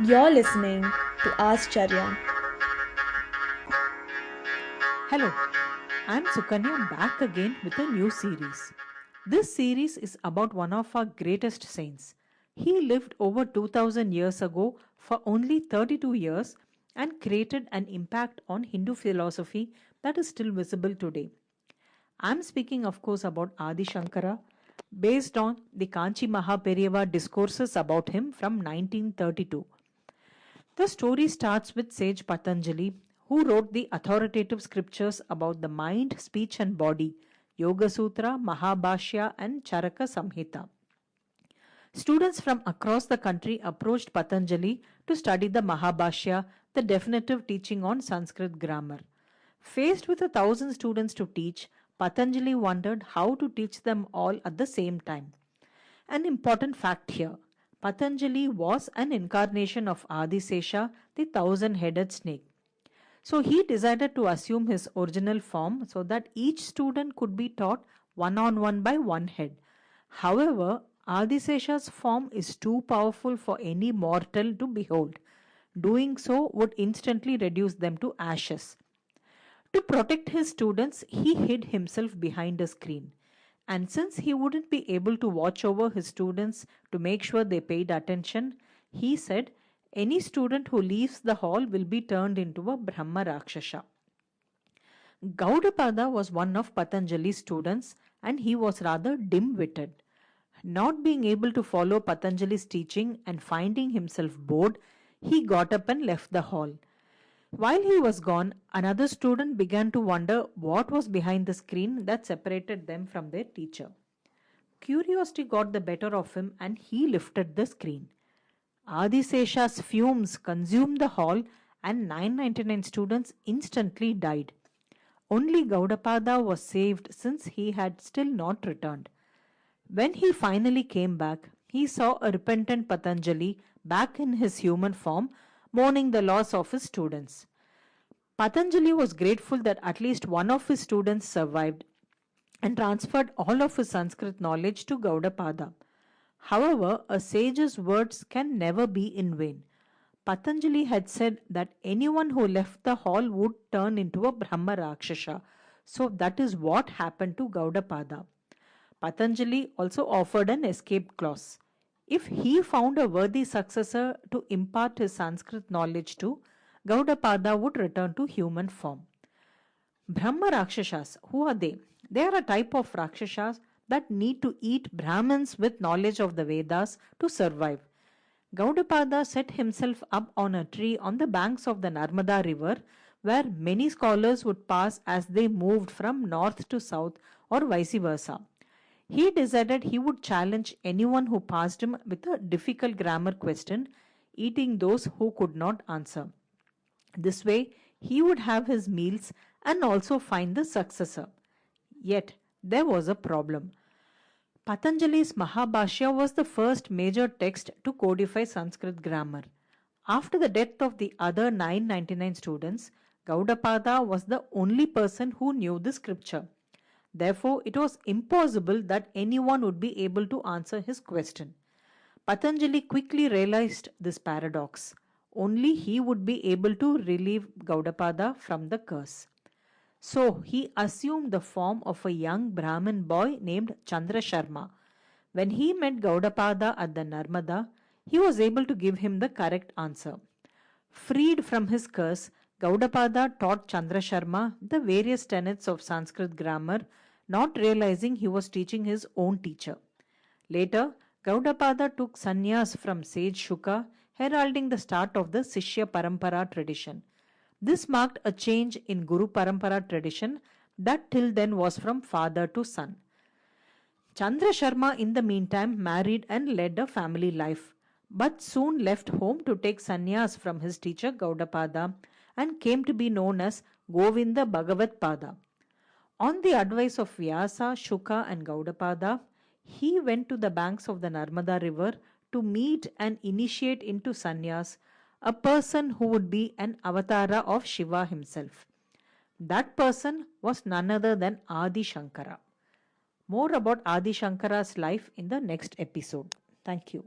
You're listening to Ascharya. Hello, I'm Sukanya back again with a new series. This series is about one of our greatest saints. He lived over 2000 years ago for only 32 years and created an impact on Hindu philosophy that is still visible today. I'm speaking, of course, about Adi Shankara, based on the Kanchi Mahaperiyava discourses about him from 1932. The story starts with sage Patanjali, who wrote the authoritative scriptures about the mind, speech, and body Yoga Sutra, Mahabhashya, and Charaka Samhita. Students from across the country approached Patanjali to study the Mahabhashya, the definitive teaching on Sanskrit grammar. Faced with 1,000 students to teach, Patanjali wondered how to teach them all at the same time. An important fact here: Patanjali was an incarnation of Adisesha, the thousand headed snake. So he decided to assume his original form so that each student could be taught one on one by one head. However, Adisesha's form is too powerful for any mortal to behold. Doing so would instantly reduce them to ashes. To protect his students, he hid himself behind a screen. And since he wouldn't be able to watch over his students to make sure they paid attention, he said, any student who leaves the hall will be turned into a Brahma Rakshasa. Gaudapada was one of Patanjali's students and he was rather dim witted. Not being able to follow Patanjali's teaching and finding himself bored, he got up and left the hall. While he was gone, another student began to wonder what was behind the screen that separated them from their teacher. Curiosity got the better of him and he lifted the screen. Adisesha's fumes consumed the hall and 999 students instantly died. Only Gaudapada was saved since he had still not returned. When he finally came back, he saw a repentant Patanjali back in his human form, mourning the loss of his students. Patanjali was grateful that at least one of his students survived and transferred all of his Sanskrit knowledge to Gaudapada. However, a sage's words can never be in vain. Patanjali had said that anyone who left the hall would turn into a Brahma Rakshasa. So that is what happened to Gaudapada. Patanjali also offered an escape clause. If he found a worthy successor to impart his Sanskrit knowledge to, Gaudapada would return to human form. Brahma Rakshasas, who are they? They are a type of Rakshasas that need to eat Brahmins with knowledge of the Vedas to survive. Gaudapada set himself up on a tree on the banks of the Narmada river where many scholars would pass as they moved from north to south or vice versa. He decided he would challenge anyone who passed him with a difficult grammar question, eating those who could not answer. This way, he would have his meals and also find the successor. Yet, there was a problem. Patanjali's Mahabhashya was the first major text to codify Sanskrit grammar. After the death of the other 999 students, Gaudapada was the only person who knew the scripture. Therefore, it was impossible that anyone would be able to answer his question. Patanjali quickly realized this paradox. Only he would be able to relieve Gaudapada from the curse. So he assumed the form of a young Brahmin boy named Chandra Sharma. When he met Gaudapada at the Narmada, he was able to give him the correct answer. Freed from his curse, Gaudapada taught Chandra Sharma the various tenets of Sanskrit grammar, not realizing he was teaching his own teacher. Later, Gaudapada took sannyas from sage Shuka, heralding the start of the Sishya Parampara tradition. This marked a change in Guru Parampara tradition that till then was from father to son. Chandra Sharma, in the meantime, married and led a family life, but soon left home to take sannyas from his teacher Gaudapada and came to be known as Govinda Bhagavat Pada. On the advice of Vyasa, Shuka, and Gaudapada, he went to the banks of the Narmada river to meet and initiate into sannyas a person who would be an avatara of Shiva himself. That person was none other than Adi Shankara. More about Adi Shankara's life in the next episode. Thank you.